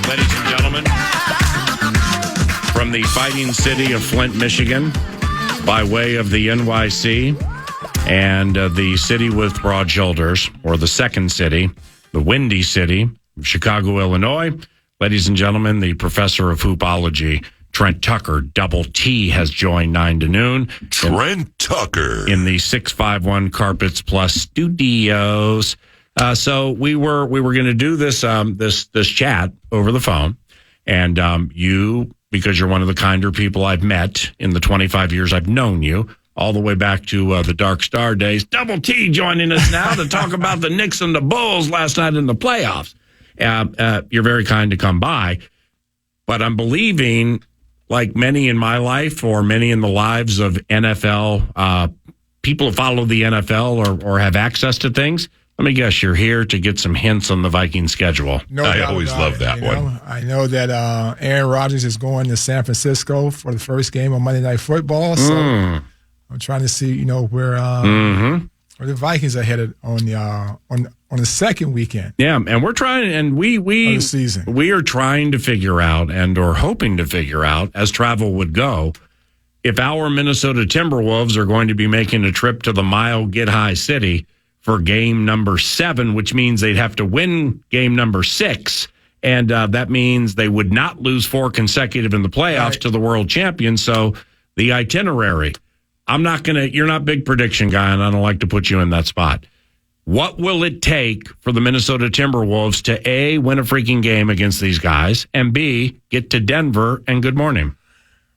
Ladies and gentlemen, from the fighting city of Flint, Michigan, by way of the NYC and the city with broad shoulders, or the second city, the windy city of Chicago, Illinois. Ladies and gentlemen, the professor of hoopology, Trent Tucker, Double T, has joined 9 to noon. Trent Tucker. In the 651 Carpets Plus studios. So we were going to do this this chat over the phone. And you, because you're one of the kinder people I've met in the 25 years I've known you, all the way back to the Dark Star days. Double T joining us now to talk about the Knicks and the Bulls last night in the playoffs. You're very kind to come by, but I'm believing, like many in my life or many in the lives of NFL people who follow the NFL or have access to things. Let me guess, you're here to get some hints on the Viking schedule. No, I always love that one. I know that Aaron Rodgers is going to San Francisco for the first game on Monday Night Football, so I'm trying to see, where the Vikings are headed on the second weekend. Yeah, and we're trying, and we are trying to figure out or hoping to figure out, as travel would go, if our Minnesota Timberwolves are going to be making a trip to the Mile Get High City for game number 7, which means they'd have to win game number 6. And that means they would not lose 4 consecutive in the playoffs to the world champions. So the itinerary, you're not a big prediction guy, and I don't like to put you in that spot. What will it take for the Minnesota Timberwolves to A, win a freaking game against these guys, and B, get to Denver, and good morning?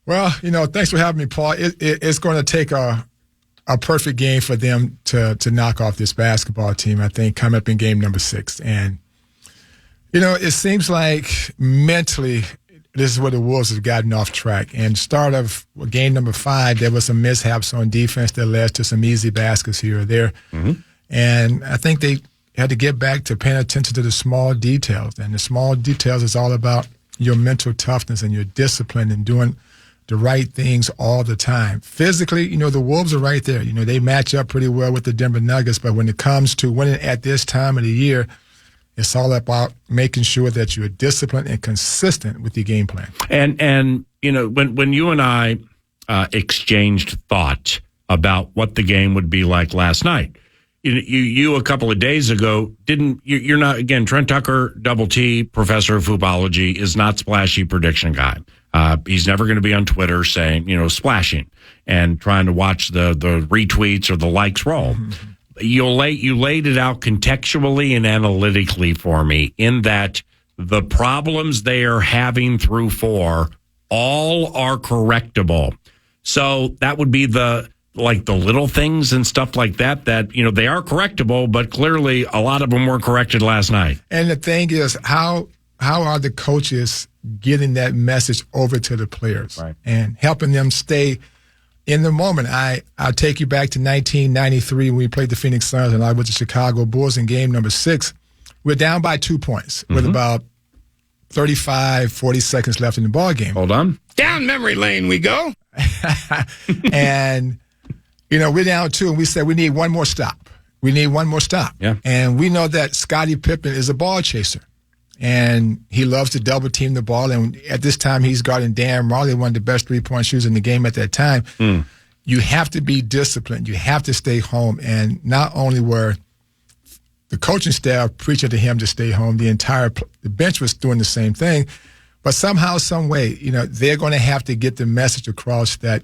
Well, thanks for having me, Paul. It's going to take a perfect game for them to knock off this basketball team, I think, come up in game number 6. And, it seems like mentally this is where the Wolves have gotten off track. And start of game number 5, there was some mishaps on defense that led to some easy baskets here or there. Mm-hmm. And I think they had to get back to paying attention to the small details. And the small details is all about your mental toughness and your discipline and doing the right things all the time. Physically, the Wolves are right there. They match up pretty well with the Denver Nuggets, but when it comes to winning at this time of the year, it's all about making sure that you're disciplined and consistent with your game plan. And when you and I exchanged thought about what the game would be like last night, you a couple of days ago you're not, again, Trent Tucker, Double T, professor of hoopology, is not splashy prediction guy. He's never going to be on Twitter saying, splashing and trying to watch the retweets or the likes roll. Mm-hmm. You laid it out contextually and analytically for me in that the problems they are having through 4 all are correctable. So that would be the little things and stuff like that, they are correctable, but clearly a lot of them were corrected last night. And the thing is, how are the coaches getting that message over to the players and helping them stay in the moment? I'll take you back to 1993 when we played the Phoenix Suns and I was the Chicago Bulls in game number 6. We're down by 2 points with about 40 seconds left in the ball game. Hold on. Down memory lane we go. And, we're down 2 and we said we need one more stop. We need one more stop. Yeah. And we know that Scottie Pippen is a ball chaser. And he loves to double team the ball. And at this time, he's guarding Dan Marley, one of the best 3-point shooters in the game at that time. You have to be disciplined. You have to stay home. And not only were the coaching staff preaching to him to stay home, the bench was doing the same thing. But somehow, some way, they're going to have to get the message across that,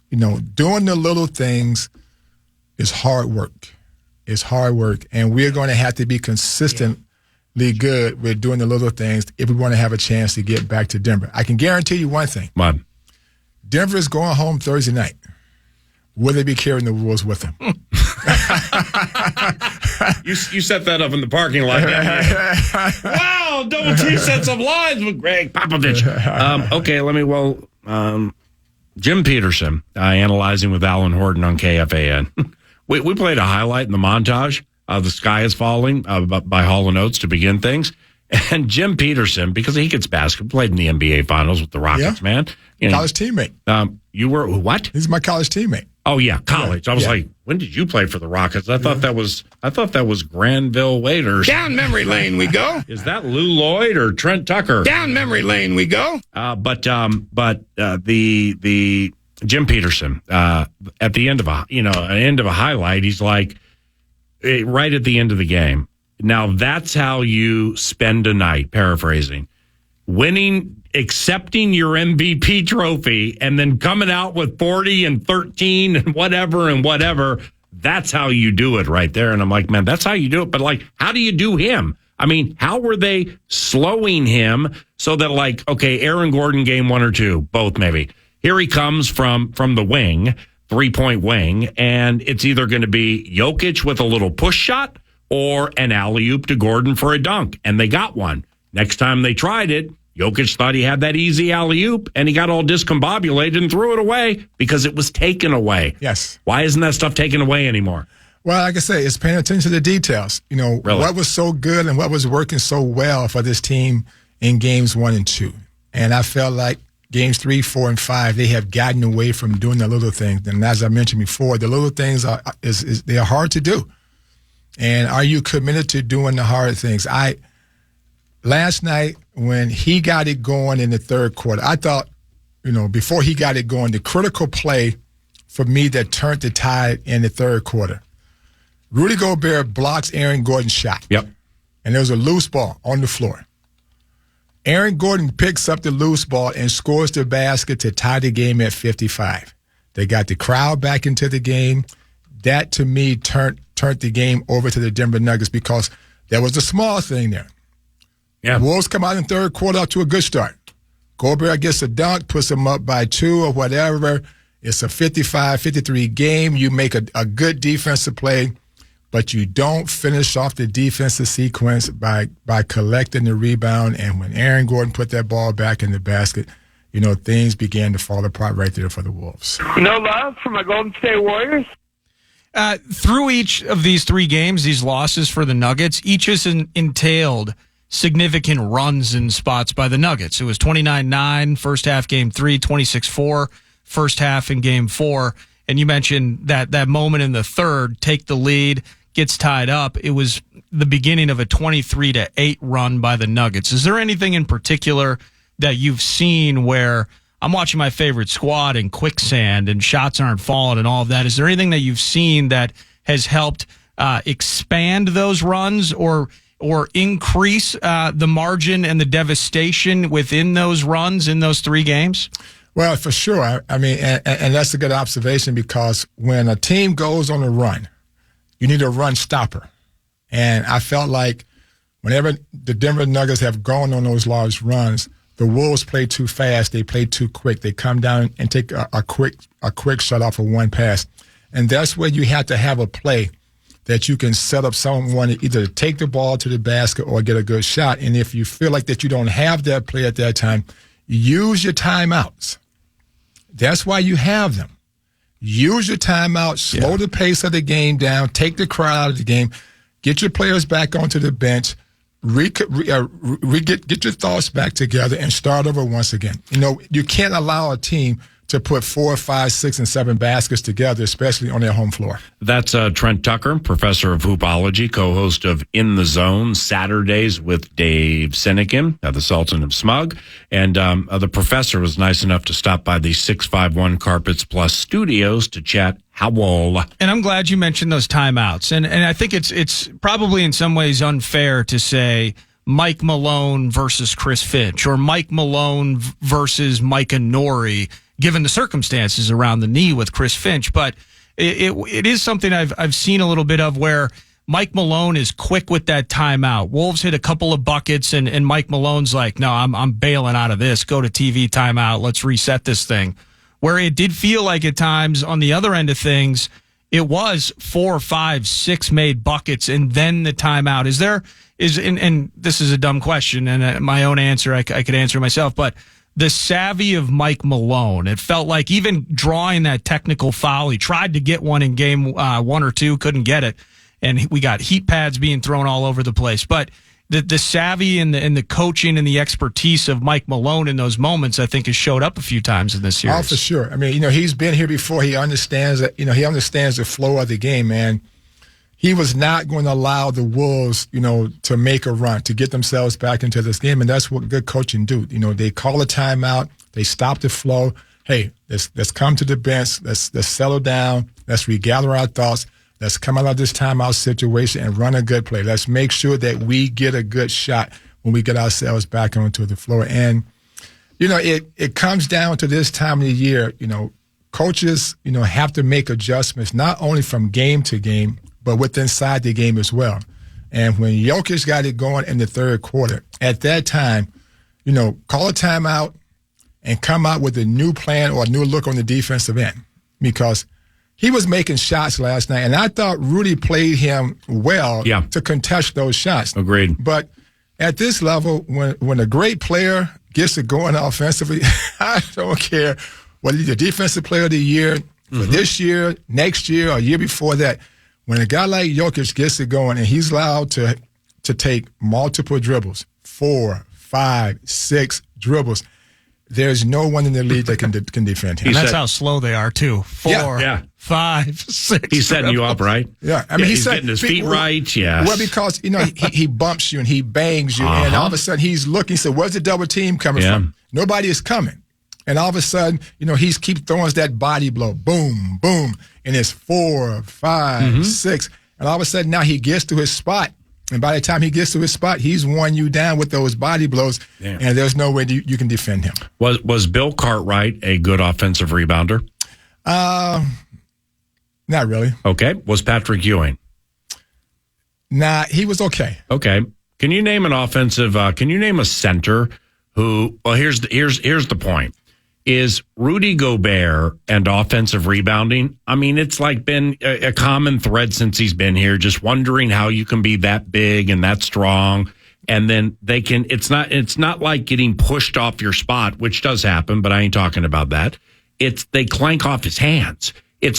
doing the little things is hard work. It's hard work. And we're going to have to be consistent. Good with doing the little things if we want to have a chance to get back to Denver. I can guarantee you one thing. What? Denver is going home Thursday night. Will they be carrying the Wolves with them? You set that up in the parking lot. Wow, Double T set some lines with Greg Popovich. Okay, Jim Peterson, analyzing with Alan Horton on KFAN. We played a highlight in the montage. The Sky is Falling by Hall & Oates to begin things. And Jim Peterson, because he gets basketball, played in the NBA Finals with the Rockets, man. You know, college teammate. You were what? He's my college teammate. Oh yeah, college. I was like, when did you play for the Rockets? I thought that was Granville Waiters. Down memory lane we go. Is that Lou Lloyd or Trent Tucker? Down memory lane we go. But the Jim Peterson at the end of a highlight, he's like, right at the end of the game. Now that's how you spend a night. Paraphrasing, winning, accepting your MVP trophy, and then coming out with 40 and 13 and whatever. That's how you do it right there. And I'm like, man, that's how you do it. But like, how do you do him? I mean, how were they slowing him so that like, okay, Aaron Gordon game 1 or 2, both maybe. Here he comes from the wing, 3-point wing, and it's either going to be Jokic with a little push shot or an alley-oop to Gordon for a dunk. And they got one. Next time they tried it, Jokic thought he had that easy alley-oop, and he got all discombobulated and threw it away because it was taken away. Yes. Why isn't that stuff taken away anymore? Well, like I say, it's paying attention to the details. You know, Really? What was so good and what was working so well for this team in games 1 and 2. And I felt like games 3, 4, and 5, they have gotten away from doing the little things. And as I mentioned before, the little things they are hard to do. And are you committed to doing the hard things? Last night, when he got it going in the third quarter, I thought, before he got it going, the critical play for me that turned the tide in the third quarter, Rudy Gobert blocks Aaron Gordon's shot. Yep. And there was a loose ball on the floor. Aaron Gordon picks up the loose ball and scores the basket to tie the game at 55. They got the crowd back into the game. That, to me, turned the game over to the Denver Nuggets because there was a small thing there. Yeah. Wolves come out in third quarter up to a good start. Gobert gets a dunk, puts them up by 2 or whatever. It's a 55-53 game. You make a good defensive play, but you don't finish off the defensive sequence by collecting the rebound. And when Aaron Gordon put that ball back in the basket, things began to fall apart right there for the Wolves. No love for my Golden State Warriors? Through each of these 3 games, these losses for the Nuggets, each has entailed significant runs in spots by the Nuggets. It was 29-9 first half game 3, 26-4 first half in game 4. And you mentioned that moment in the third, take the lead, gets tied up. It was the beginning of a 23-8 run by the Nuggets. Is there anything in particular that you've seen where I'm watching my favorite squad in quicksand and shots aren't falling and all of that? Is there anything that you've seen that has helped expand those runs or increase the margin and the devastation within those runs in those 3 games? Well, for sure. I mean, and that's a good observation because when a team goes on a run, you need a run stopper. And I felt like whenever the Denver Nuggets have gone on those large runs, the Wolves play too fast. They play too quick. They come down and take a quick shot off of one pass. And that's where you have to have a play that you can set up someone either to take the ball to the basket or get a good shot. And if you feel like that you don't have that play at that time, use your timeouts. That's why you have them. Use your timeout, slow the pace of the game down, take the crowd out of the game, get your players back onto the bench, get your thoughts back together and start over once again. You can't allow a team to put 4, 5, 6, and 7 baskets together, especially on their home floor. That's Trent Tucker, professor of hoopology, co-host of In the Zone Saturdays with Dave Sinekin, the Sultan of Smug. And the professor was nice enough to stop by the 651 Carpets Plus studios to chat Howell. And I'm glad you mentioned those timeouts. And I think it's probably in some ways unfair to say Mike Malone versus Chris Finch or Mike Malone versus Micah Nori, given the circumstances around the knee with Chris Finch. But it is something I've seen a little bit of where Mike Malone is quick with that timeout. Wolves hit a couple of buckets, and Mike Malone's like, no, I'm bailing out of this. Go to TV timeout. Let's reset this thing. Where it did feel like at times on the other end of things, it was 4, 5, 6 made buckets and then the timeout. And this is a dumb question, and my own answer, I could answer myself, but the savvy of Mike Malone, it felt like even drawing that technical foul, he tried to get one in game 1 or 2, couldn't get it, and we got heat pads being thrown all over the place. But the savvy and the coaching and the expertise of Mike Malone in those moments, I think, has showed up a few times in this series. Oh, for sure. I mean, he's been here before. He understands that. He understands the flow of the game, man. He was not going to allow the Wolves, to make a run, to get themselves back into this game, and that's what good coaching do. They call a timeout, they stop the flow. Hey, let's come to the bench, let's settle down, let's regather our thoughts, let's come out of this timeout situation and run a good play. Let's make sure that we get a good shot when we get ourselves back onto the floor. And it comes down to this time of the year. Coaches, have to make adjustments not only from game to game, but with inside the game as well. And when Jokic got it going in the third quarter, at that time, call a timeout and come out with a new plan or a new look on the defensive end, because he was making shots last night, and I thought Rudy played him well to contest those shots. Agreed. But at this level, when a great player gets it going offensively, I don't care whether he's the defensive player of the year for this year, next year, or year before that. When a guy like Jokic gets it going and he's allowed to take multiple dribbles, 4, 5, 6 dribbles, there's no one in the league that can defend him. And that's how slow they are, too. 4, 5, 6. He's setting you up, right? Yeah. I mean, he's getting his feet right. Yes. Well, because, he bumps you and he bangs you, and all of a sudden he's looking. So where's the double team coming from? Nobody is coming. And all of a sudden, he's keep throwing that body blow. Boom, boom. And it's 4, 5, 6. And all of a sudden now he gets to his spot. And by the time he gets to his spot, he's worn you down with those body blows. Damn. And there's no way you can defend him. Was Bill Cartwright a good offensive rebounder? Not really. Okay. Was Patrick Ewing? Nah, he was okay. Okay. Can you name can you name a center who, well, here's the point. Is Rudy Gobert and offensive rebounding? I mean, it's like been a common thread since he's been here, just wondering how you can be that big and that strong. And then it's not like getting pushed off your spot, which does happen, but I ain't talking about that. They clank off his hands.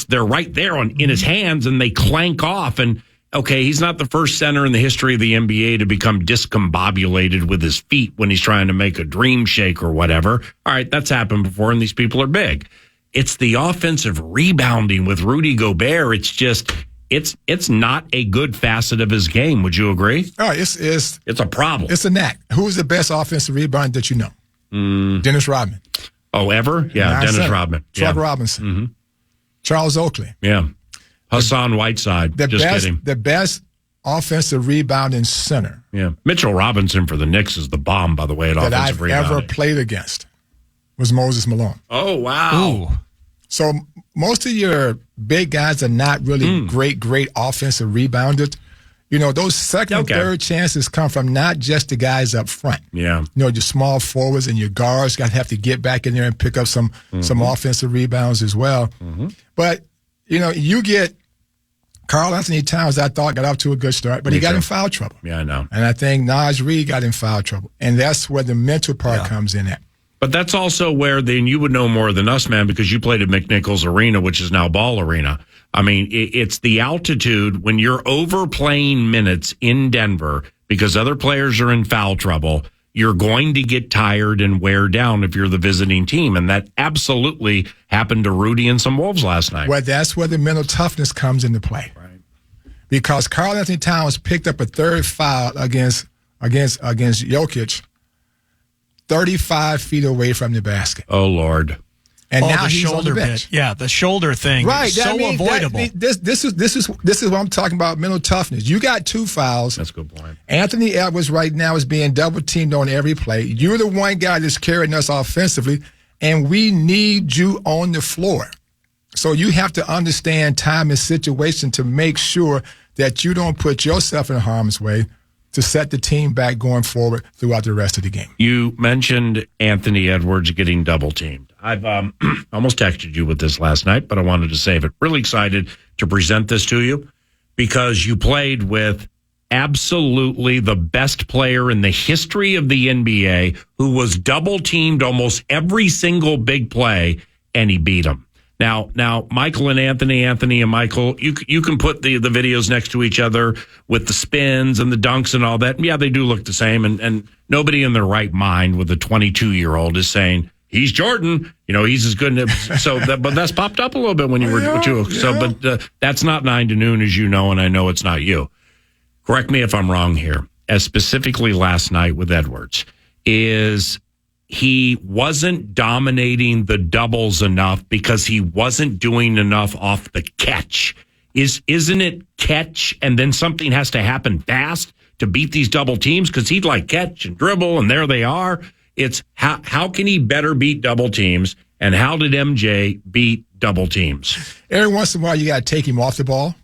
They're right there in his hands and they clank off. And okay, he's not the first center in the history of the NBA to become discombobulated with his feet when he's trying to make a dream shake or whatever. All right, that's happened before, and these people are big. It's the offensive rebounding with Rudy Gobert. It's just, it's not a good facet of his game. Would you agree? Oh, it's a problem. It's a knack. Who's the best offensive rebounder that you know? Dennis Rodman. Oh, ever? Yeah, Dennis Rodman. Chuck Robinson. Charles Oakley. Yeah. Hassan Whiteside. Kidding. The best offensive rebounding center. Yeah. Mitchell Robinson for the Knicks is the bomb, by the way, at offensive rebounding. That I've ever played against was Moses Malone. Oh, wow. Ooh. So most of your big guys are not really great offensive rebounders. Those second and third chances come from not just the guys up front. Yeah. Your small forwards and your guards got to have to get back in there and pick up some offensive rebounds as well. But you get Karl Anthony Towns, I thought, got off to a good start, but he got in foul trouble. Yeah, I know. And I think Naj Reid got in foul trouble. And that's where the mental part comes in at. But that's also where then you would know more than us, man, because you played at McNichols Arena, which is now Ball Arena. I mean, it's the altitude when you're overplaying minutes in Denver because other players are in foul trouble. You're going to get tired and wear down if you're the visiting team. And that absolutely happened to Rudy and some Wolves last night. Well, that's where the mental toughness comes into play. Right. Because Karl Anthony Towns picked up a third foul against Jokic 35 feet away from the basket. Oh, Lord. And now the he's shoulder on the bench. bit. Yeah, the shoulder thing. Right. Is so avoidable. This is what I'm talking about, mental toughness. You got 2 fouls. That's a good point. Anthony Edwards right now is being double teamed on every play. You're the one guy that's carrying us offensively, and we need you on the floor. So you have to understand time and situation to make sure that you don't put yourself in harm's way to set the team back going forward throughout the rest of the game. You mentioned Anthony Edwards getting double teamed. I've almost texted you with this last night, but I wanted to save it. Really excited to present this to you because you played with absolutely the best player in the history of the NBA who was double teamed almost every single big play, and he beat him. Now, Michael and Anthony and Michael, you can put the videos next to each other with the spins and the dunks and all that. Yeah, they do look the same, and nobody in their right mind with a 22-year-old is saying he's Jordan. He's as good. But that's popped up a little bit when you were with you. So, but that's not 9 to noon, as you know, and I know it's not you. Correct me if I'm wrong here. As specifically last night with Edwards, is he wasn't dominating the doubles enough because he wasn't doing enough off the catch. Isn't it catch and then something has to happen fast to beat these double teams? Because he'd catch and dribble, and there they are. It's how can he better beat double teams, and how did MJ beat double teams? Every once in a while, you got to take him off the ball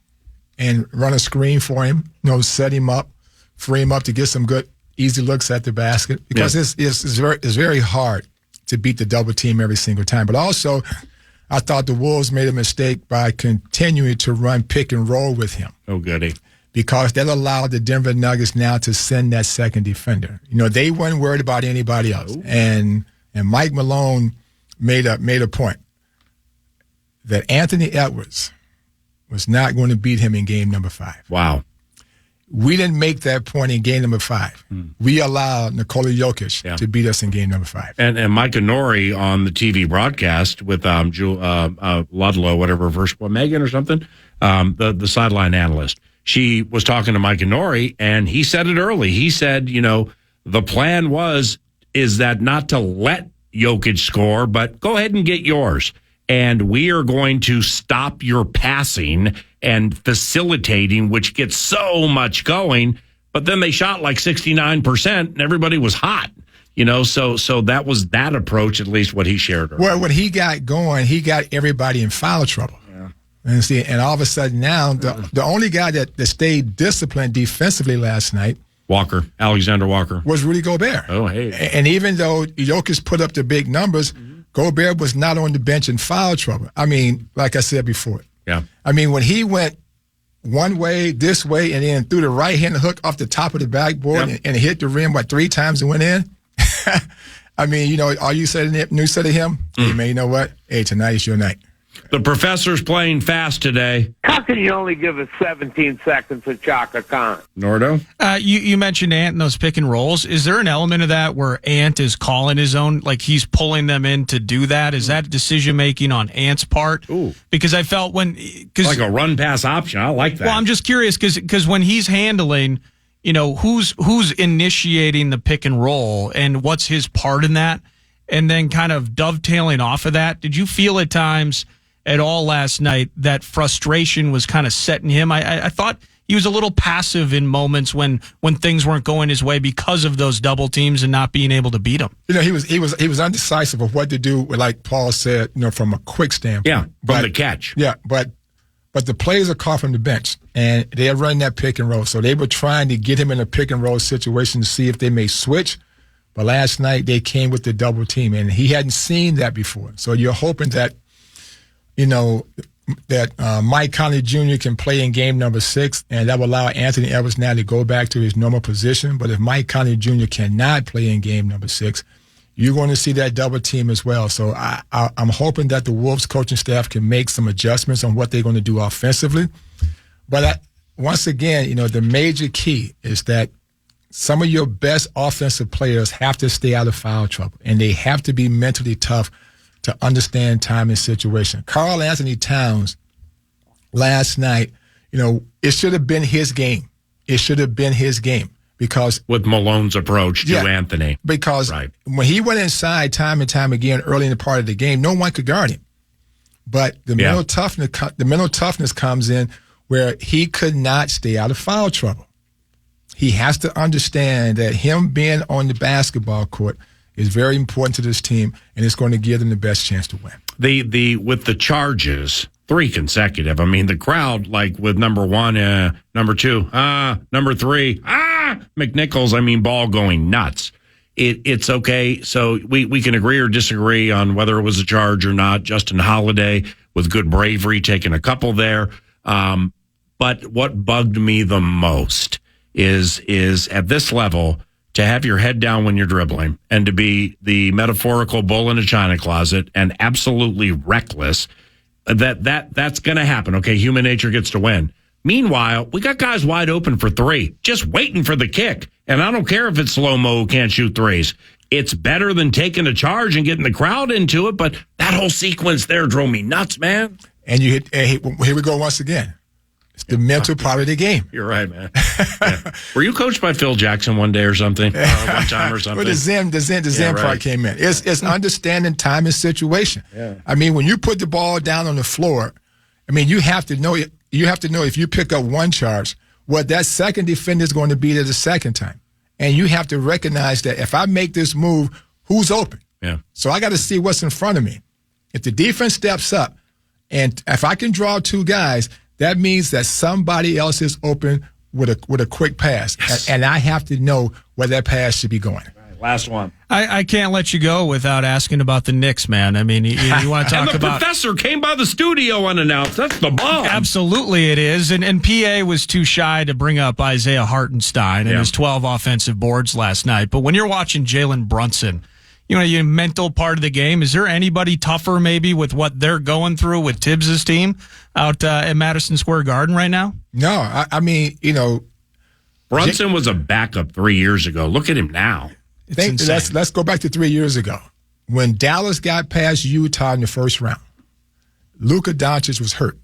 and run a screen for him, set him up, free him up to get some good, easy looks at the basket, because it's very hard to beat the double team every single time. But also, I thought the Wolves made a mistake by continuing to run pick and roll with him. Oh, goody. Because that allowed the Denver Nuggets now to send that second defender. They weren't worried about anybody else. And Mike Malone made a point that Anthony Edwards was not going to beat him in game number 5. Wow. We didn't make that point in game number 5. We allowed Nikola Jokic to beat us in game number 5. And Micah Nori on the TV broadcast with Ludlow, whatever, Megan or something, the sideline analyst. She was talking to Micah Nori, and he said it early. He said, the plan is that not to let Jokic score, but go ahead and get yours. And we are going to stop your passing and facilitating, which gets so much going. But then they shot 69%, and everybody was hot. So that was that approach, at least what he shared. Well, when he got going, he got everybody in foul trouble. Yeah. And all of a sudden now, the only guy that stayed disciplined defensively last night, Alexander Walker, was Rudy Gobert. Oh, hey. And even though Jokic put up the big numbers, Gobert was not on the bench in foul trouble. I mean, like I said before. Yeah. I mean, when he went one way, this way, and then threw the right-hand hook off the top of the backboard and hit the rim, 3 times and went in? I mean, all you said to him, hey, man, you know what? Hey, tonight is your night. The professor's playing fast today. How can you only give us 17 seconds of Chaka Khan? Nordo? You mentioned Ant and those pick and rolls. Is there an element of that where Ant is calling his own, he's pulling them in to do that? Is that decision-making on Ant's part? Ooh. Because I felt like a run-pass option. I like that. Well, I'm just curious because when he's handling, who's initiating the pick and roll and what's his part in that? And then kind of dovetailing off of that, did you feel at times at all last night that frustration was kind of setting him? I thought he was a little passive in moments when things weren't going his way because of those double teams and not being able to beat them. He was undecisive of what to do, like Paul said, from a quick standpoint. Yeah, from the catch. Yeah, but the players are caught from the bench, and they're running that pick and roll. So they were trying to get him in a pick and roll situation to see if they may switch. But last night they came with the double team, and he hadn't seen that before. So you're hoping that Mike Conley Jr. can play in game number 6, and that will allow Anthony Edwards now to go back to his normal position. But if Mike Conley Jr. cannot play in game number 6, you're going to see that double team as well. So I'm hoping that the Wolves coaching staff can make some adjustments on what they're going to do offensively. But once again, the major key is that some of your best offensive players have to stay out of foul trouble, and they have to be mentally tough to understand time and situation. Karl Anthony Towns last night, it should have been his game. It should have been his game because with Malone's approach to Anthony. Because when he went inside time and time again early in the part of the game, no one could guard him. But the mental toughness comes in where he could not stay out of foul trouble. He has to understand that him being on the basketball court is very important to this team, and it's going to give them the best chance to win. With the charges, 3 consecutive. I mean, the crowd, with number 1, number 2, number 3, McNichols. I mean, ball going nuts. It's okay. So we can agree or disagree on whether it was a charge or not. Justin Holiday with good bravery taking a couple there. But what bugged me the most is at this level, to have your head down when you're dribbling and to be the metaphorical bull in a china closet and absolutely reckless That's going to happen. Okay, human nature gets to win. Meanwhile, we got guys wide open for three, just waiting for the kick. And I don't care if it's slow-mo who can't shoot threes. It's better than taking a charge and getting the crowd into it, but that whole sequence there drove me nuts, man. And here we go once again. It's the mental part of the game. You're right, man. Yeah. Were you coached by Phil Jackson one day or something? One time or something? Well, the Zen part came in. It's understanding time and situation. Yeah. I mean, when you put the ball down on the floor, I mean, you have to know if you pick up one charge, what that second defender is going to be there the second time. And you have to recognize that if I make this move, who's open? Yeah. So I got to see what's in front of me. If the defense steps up, and if I can draw two guys, that means that somebody else is open with a quick pass. Yes. And I have to know where that pass should be going. Last one. I can't let you go without asking about the Knicks, man. I mean, you want to talk and the about... professor came by the studio unannounced. That's the bomb. Absolutely it is. And PA was too shy to bring up Isaiah Hartenstein and his 12 offensive boards last night. But when you're watching Jalen Brunson, your mental part of the game, is there anybody tougher maybe with what they're going through with Tibbs' team out at Madison Square Garden right now? No, I mean, Brunson was a backup 3 years ago. Look at him now. Let's go back to 3 years ago. When Dallas got past Utah in the first round, Luka Doncic was hurt.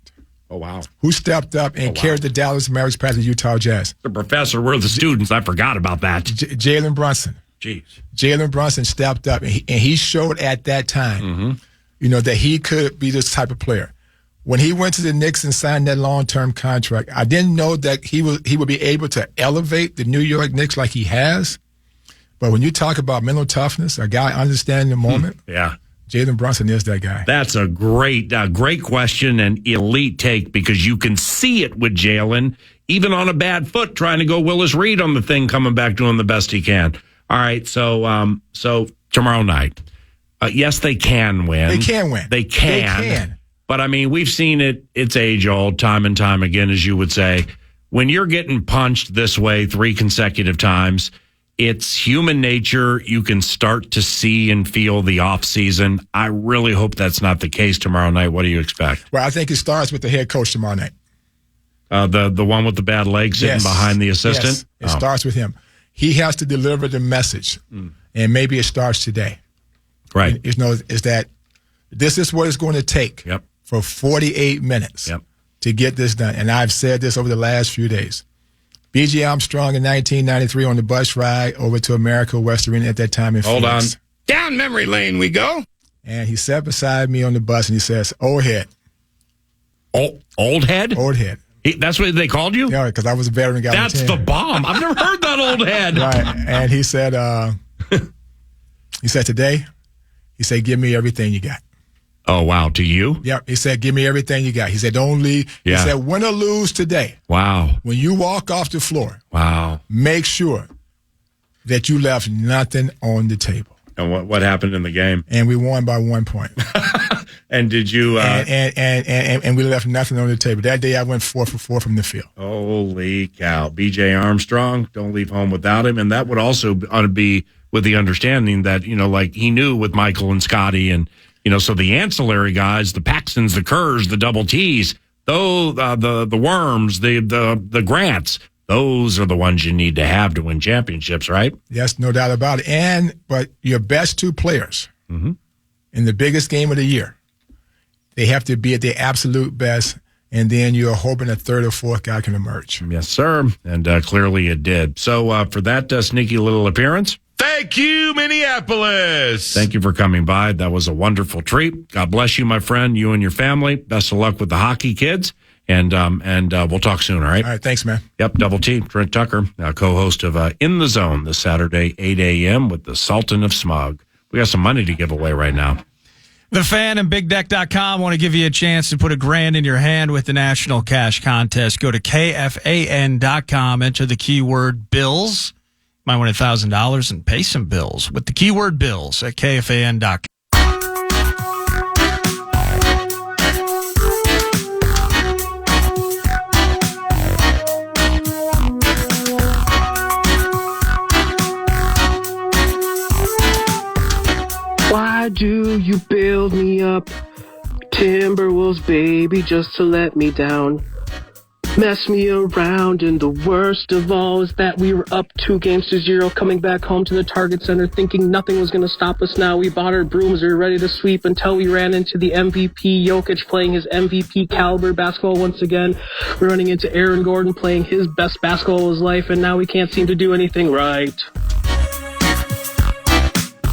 Oh, wow. Who stepped up and carried the Dallas Mavericks past the Utah Jazz? The professor, we're the students. I forgot about that. Jalen Brunson. Jeez. Jalen Brunson stepped up, and he showed at that time, that he could be this type of player. When he went to the Knicks and signed that long-term contract, I didn't know that he would be able to elevate the New York Knicks like he has. But when you talk about mental toughness, a guy understanding the moment, Jalen Brunson is that guy. That's a great question and elite take because you can see it with Jalen, even on a bad foot, trying to go Willis Reed on the thing, coming back doing the best he can. All right, so tomorrow night, yes, they can win. They can win. They can. But, I mean, we've seen it. It's age-old, time and time again, as you would say. When you're getting punched this way 3 consecutive times, it's human nature. You can start to see and feel the offseason. I really hope that's not the case tomorrow night. What do you expect? Well, I think it starts with the head coach tomorrow night. The one with the bad leg sitting behind the assistant? Yes, it starts with him. He has to deliver the message, and maybe it starts today. Right. Is that this is what it's going to take for 48 minutes to get this done. And I've said this over the last few days. B.J. Armstrong in 1993 on the bus ride over to America West Arena at that time in Phoenix. Hold on. Down memory lane we go. And he sat beside me on the bus and he says, "Old head." Old head? Old head. That's what they called you? Yeah, because I was a veteran guy. That's the bomb. I've never heard that old head. Right. And he said, today, he said, "Give me everything you got." Oh, wow. To you? Yep. He said, "Give me everything you got." He said, "Don't leave." Yeah. He said, "Win or lose today. Wow. When you walk off the floor, make sure that you left nothing on the table." And what happened in the game? And we won by 1 point. And did you? And we left nothing on the table. That day I went 4 for 4 from the field. Holy cow. B.J. Armstrong, don't leave home without him. And that would also be with the understanding that, like he knew with Michael and Scotty and, so the ancillary guys, the Paxtons, the Kerrs, the Double T's, those, the Worms, the Grants, those are the ones you need to have to win championships, right? Yes, no doubt about it. But your best 2 players in the biggest game of the year, they have to be at their absolute best, and then you're hoping a third or fourth guy can emerge. Yes, sir. And clearly it did. So for that sneaky little appearance, Thank you, Minneapolis. thank you for coming by. That was a wonderful treat. God bless you, my friend, you and your family. Best of luck with the hockey kids. And we'll talk soon, all right? All right, thanks, man. Yep, Double T, Trent Tucker, co-host of In the Zone this Saturday, 8 a.m. with the Sultan of Smog. We got some money to give away right now. The Fan and BigDeck.com want to give you a chance to put $1,000 in your hand with the National Cash Contest. Go to KFAN.com, enter the keyword bills. Might win $1,000 and pay some bills with the keyword bills at KFAN.com. Why do you build me up Timberwolves, baby, just to let me down. Mess me around, and the worst of all is that we were up 2-0 coming back home to the Target Center thinking nothing was going to stop us now. We bought our brooms, we were ready to sweep until we ran into the MVP Jokic playing his MVP caliber basketball once again. We're running into Aaron Gordon playing his best basketball of his life, and now we can't seem to do anything right.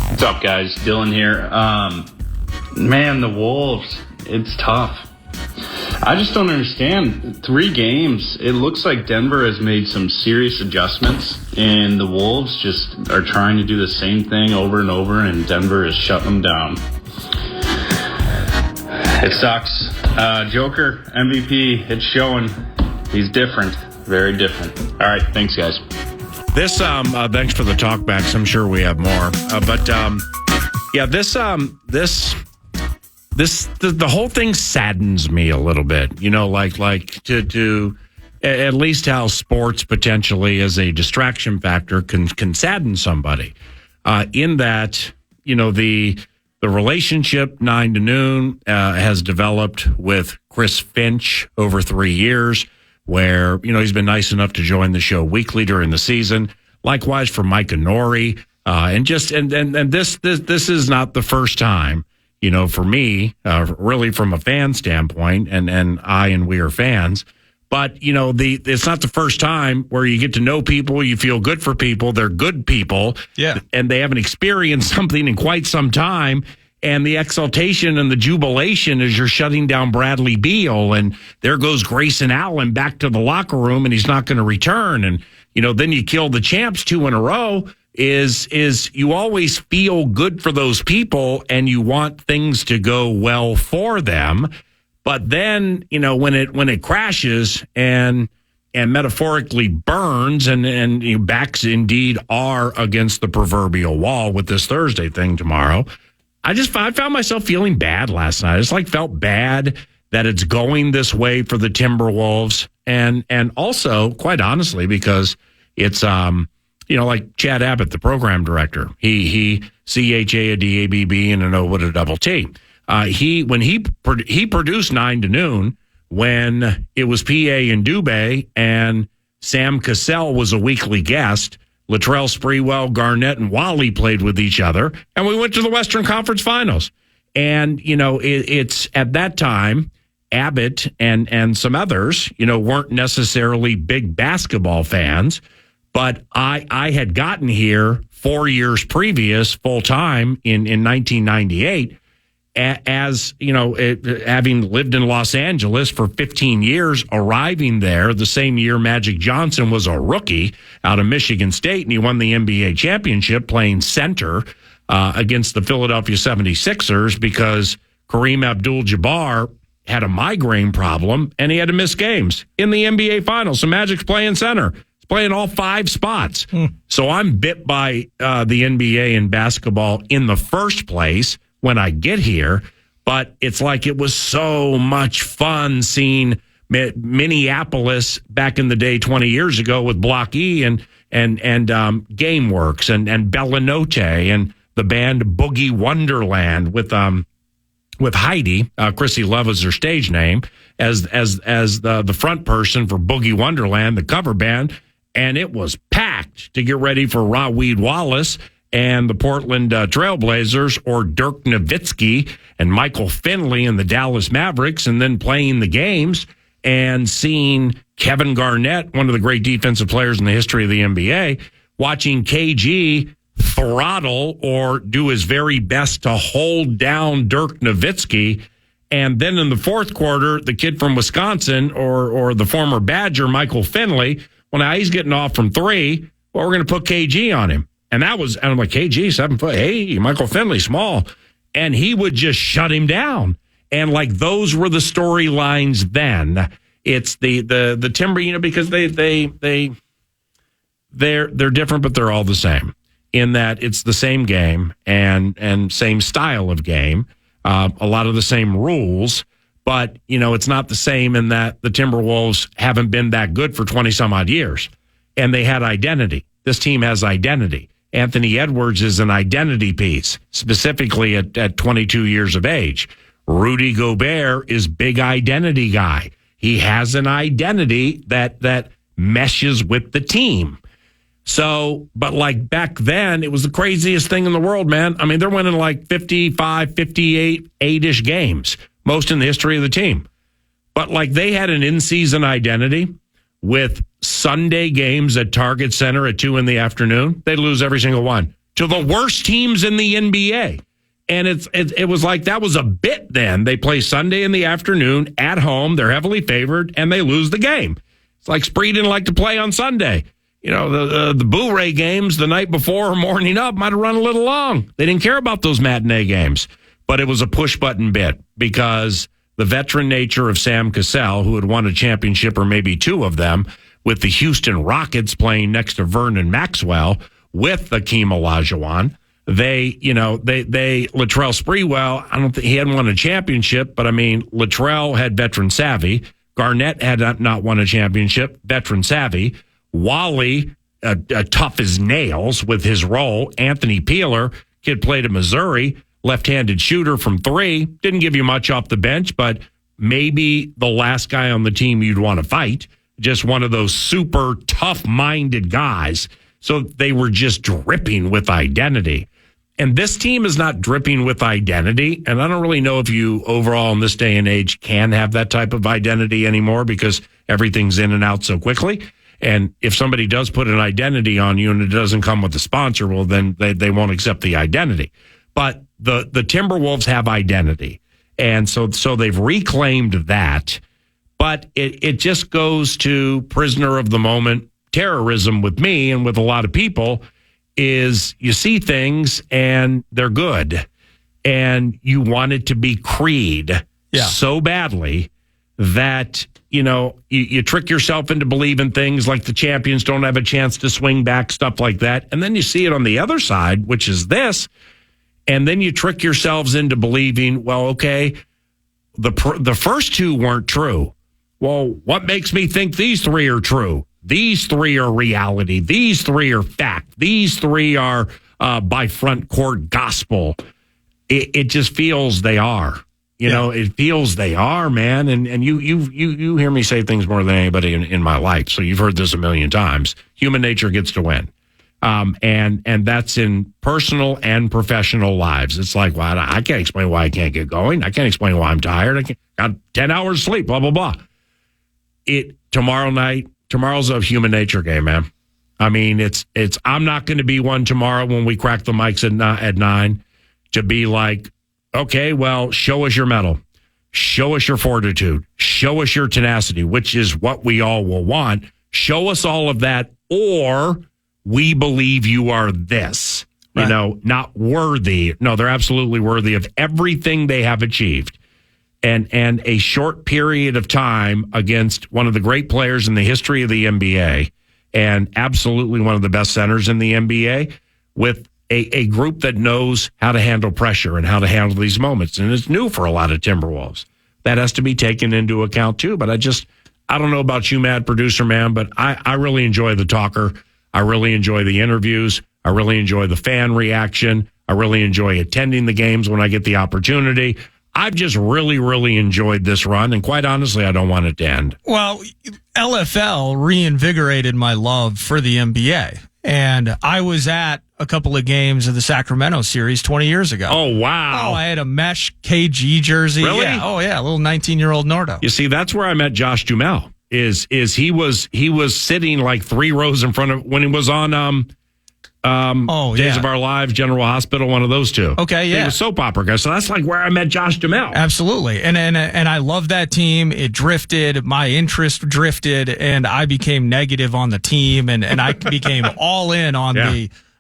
What's up, guys? Dylan here. Man, the Wolves, it's tough. I just don't understand. 3 games, it looks like Denver has made some serious adjustments, and the Wolves just are trying to do the same thing over and over, and Denver is shutting them down. It sucks. Joker, MVP, it's showing. He's different. Very different. All right, thanks, guys. This, thanks for the talkbacks. I'm sure we have more. The whole thing saddens me a little bit, like to at least how sports potentially as a distraction factor can sadden somebody. In that, the relationship 9 to noon has developed with Chris Finch over 3 years, where he's been nice enough to join the show weekly during the season. Likewise for Micah Nori, and this is not the first time. For me, really from a fan standpoint, and we are fans, but it's not the first time where you get to know people, you feel good for people, they're good people, yeah, and they haven't experienced something in quite some time, and the exaltation and the jubilation as you're shutting down Bradley Beal, and there goes Grayson Allen back to the locker room, and he's not going to return, and then you kill the champs 2 in a row. Is you always feel good for those people and you want things to go well for them, but then when it crashes and metaphorically burns and backs indeed are against the proverbial wall with this Thursday thing tomorrow, I found myself feeling bad last night. I just felt bad that it's going this way for the Timberwolves, and also quite honestly because it's like Chad Abbott, the program director, he CHA a DABB and an O with a double T. He produced 9 to noon when it was PA and Dubé, and Sam Cassell was a weekly guest. Latrell Sprewell, Garnett, and Wally played with each other, and we went to the Western Conference Finals. And it's at that time Abbott and some others weren't necessarily big basketball fans. But I had gotten here 4 years previous, full time in 1998, as having lived in Los Angeles for 15 years, arriving there the same year Magic Johnson was a rookie out of Michigan State, and he won the NBA championship playing center against the Philadelphia 76ers because Kareem Abdul-Jabbar had a migraine problem and he had to miss games in the NBA Finals. So Magic's playing center. Playing all 5 spots. So I'm bit by the NBA and basketball in the first place when I get here, but it's like it was so much fun seeing Minneapolis back in the day 20 years ago with Block E and GameWorks and Bellinote and the band Boogie Wonderland with Heidi, Chrissy Love is her stage name, as the front person for Boogie Wonderland, the cover band. And it was packed to get ready for Raweed Wallace and the Portland Trailblazers, or Dirk Nowitzki and Michael Finley and the Dallas Mavericks, and then playing the games and seeing Kevin Garnett, one of the great defensive players in the history of the NBA, watching KG throttle or do his very best to hold down Dirk Nowitzki. And then in the fourth quarter, the kid from Wisconsin or the former Badger, Michael Finley, well, now he's getting off from 3. Well, we're going to put KG on him. And I'm like, KG, 7 foot. Hey, Michael Finley, small. And he would just shut him down. And those were the storylines then. It's the Timber, because they're different, but they're all the same in that it's the same game and same style of game. A lot of the same rules. But, it's not the same in that the Timberwolves haven't been that good for 20 some odd years. And they had identity. This team has identity. Anthony Edwards is an identity piece, specifically at 22 years of age. Rudy Gobert is big identity guy. He has an identity that meshes with the team. So, but like back then, it was the craziest thing in the world, man. I mean, they're winning like 55, 58, 8-ish games, most in the history of the team. But like they had an in-season identity with Sunday games at Target Center at 2 p.m. They'd lose every single one to the worst teams in the NBA. And it was like that was a bit then. They play Sunday in the afternoon at home. They're heavily favored, and they lose the game. It's like Spree didn't like to play on Sunday. You know, the Boo Ray games the night before or morning up might have run a little long. They didn't care about those matinee games. But it was a push-button bit because the veteran nature of Sam Cassell, who had won a championship or maybe 2 of them, with the Houston Rockets playing next to Vernon Maxwell with Akeem Olajuwon, Latrell Sprewell, I don't think he hadn't won a championship, but I mean, Latrell had veteran savvy. Garnett had not won a championship, veteran savvy. Wally, tough as nails with his role. Anthony Peeler, kid played at Missouri, left-handed shooter from 3. Didn't give you much off the bench, but maybe the last guy on the team you'd want to fight. Just one of those super tough-minded guys. So they were just dripping with identity. And this team is not dripping with identity. And I don't really know if you overall in this day and age can have that type of identity anymore because everything's in and out so quickly. And if somebody does put an identity on you and it doesn't come with a sponsor, well, then they won't accept the identity. But the Timberwolves have identity. And so they've reclaimed that. But it just goes to prisoner of the moment terrorism with me and with a lot of people is you see things and they're good. And you want it to be Creed so badly that, you trick yourself into believing things like the champions don't have a chance to swing back, stuff like that. And then you see it on the other side, which is this. And then you trick yourselves into believing, well, okay, the first 2 weren't true. Well, what makes me think these 3 are true? These 3 are reality. These 3 are fact. These 3 are by front court gospel. It just feels they are. It feels they are, man. And you hear me say things more than anybody in my life. So you've heard this a million times. Human nature gets to win. And that's in personal and professional lives. It's like, well, I can't explain why I can't get going. I can't explain why I'm tired. Got 10 hours sleep, blah, blah, blah. Tomorrow's a human nature game, man. I mean, I'm not going to be one tomorrow when we crack the mics at 9 to be like, okay, well, show us your mettle. Show us your fortitude. Show us your tenacity, which is what we all will want. Show us all of that, or we believe you are this, right. Not worthy. No, they're absolutely worthy of everything they have achieved. And a short period of time against one of the great players in the history of the NBA and absolutely one of the best centers in the NBA with a group that knows how to handle pressure and how to handle these moments. And it's new for a lot of Timberwolves. That has to be taken into account too. But I don't know about you, Mad Producer Man, but I really enjoy the talker. I really enjoy the interviews. I really enjoy the fan reaction. I really enjoy attending the games when I get the opportunity. I've just really, really enjoyed this run, and quite honestly, I don't want it to end. Well, LFL reinvigorated my love for the NBA, and I was at a couple of games of the Sacramento series 20 years ago. Oh, wow. Oh, I had a mesh KG jersey. Really? Yeah. Oh, yeah, a little 19-year-old Nardo. You see, that's where I met Josh Duhamel. Is he was sitting like 3 rows in front of when he was on Days of Our Lives, General Hospital, one of those 2. Okay, yeah. He was soap opera guy. So that's like where I met Josh Duhamel. Absolutely. And I love that team. It drifted. My interest drifted, and I became negative on the team, and I became all in on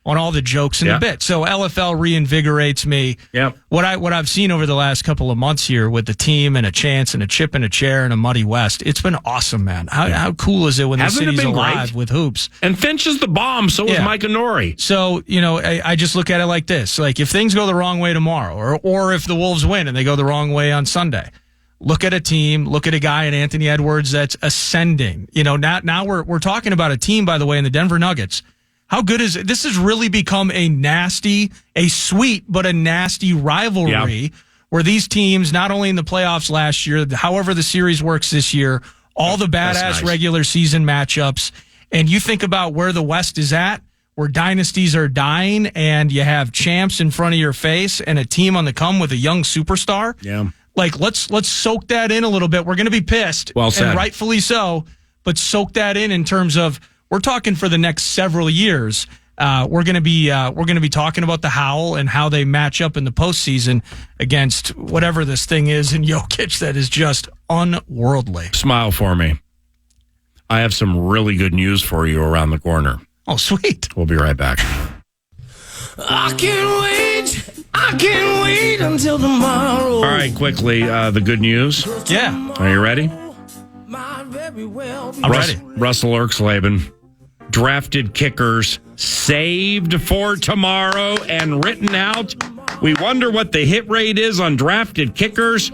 on all the jokes and the bits. So LFL reinvigorates me. Yep. What I've seen over the last couple of months here with the team and a chance and a chip and a chair and a muddy West, it's been awesome, man. How cool is it when the city's alive with hoops? And Finch is the bomb, so is Mike Nori. So, I just look at it like this. Like, if things go the wrong way tomorrow, or if the Wolves win and they go the wrong way on Sunday, look at a team, look at a guy in Anthony Edwards that's ascending. Now we're talking about a team, by the way, in the Denver Nuggets. How good is it? This has really become a sweet but a nasty rivalry where these teams, not only in the playoffs last year, however the series works this year, all the badass regular season matchups, and you think about where the West is at, where dynasties are dying, and you have champs in front of your face and a team on the come with a young superstar. Yeah. Like, let's soak that in a little bit. We're going to be pissed, well said, and rightfully so, but soak that in terms of we're talking for the next several years. We're going to be talking about the Howl and how they match up in the postseason against whatever this thing is in Jokic that is just unworldly. Smile for me. I have some really good news for you around the corner. Oh, sweet. We'll be right back. I can't wait until tomorrow. All right, quickly, the good news. Yeah. Are you ready? I'm ready. Russell Erxleben, drafted kickers, saved for tomorrow and written out. We wonder what the hit rate is on drafted kickers.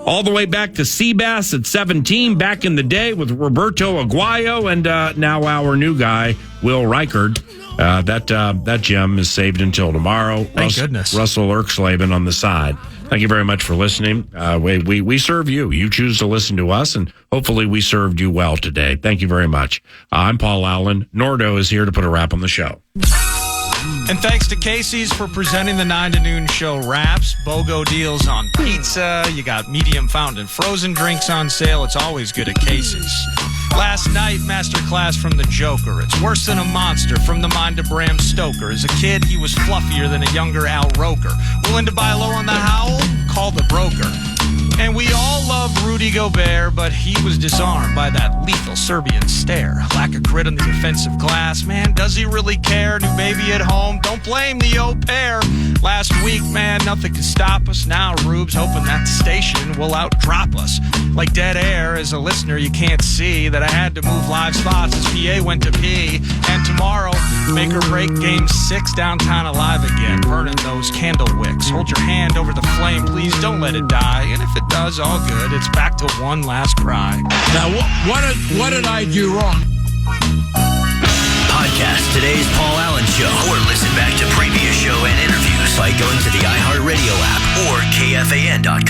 All the way back to Seabass at 17 back in the day with Roberto Aguayo and now our new guy, Will Reichard. That gem is saved until tomorrow. Thank goodness. Russell Erxleben on the side. Thank you very much for listening. We serve you. You choose to listen to us, and hopefully we served you well today. Thank you very much. I'm Paul Allen. Nordo is here to put a wrap on the show. And thanks to Casey's for presenting the 9 to noon show wraps. BOGO deals on pizza. You got medium fountain and frozen drinks on sale. It's always good at Casey's. Last night, masterclass from the Joker. It's worse than a monster from the mind of Bram Stoker. As a kid, he was fluffier than a younger Al Roker. Willing to buy low on the Howl? Call the broker. And we all love Rudy Gobert, but he was disarmed by that lethal Serbian stare. Lack of grit on the defensive glass. Man, does he really care? New baby at home. Don't blame the au pair. Last week, man, nothing could stop us. Now Rube's hoping that the station will outdrop us. Like dead air, as a listener, you can't see that I had to move live spots as PA went to pee. And tomorrow, make or break Game 6 downtown alive again. Burning those candle wicks. Hold your hand over the flame, please don't let it die. And if it does, all good. It's back to one last cry. Now, what did I do wrong? Podcast today's Paul Allen Show, or listen back to previous show and interviews by going to the iHeartRadio app or KFAN.com.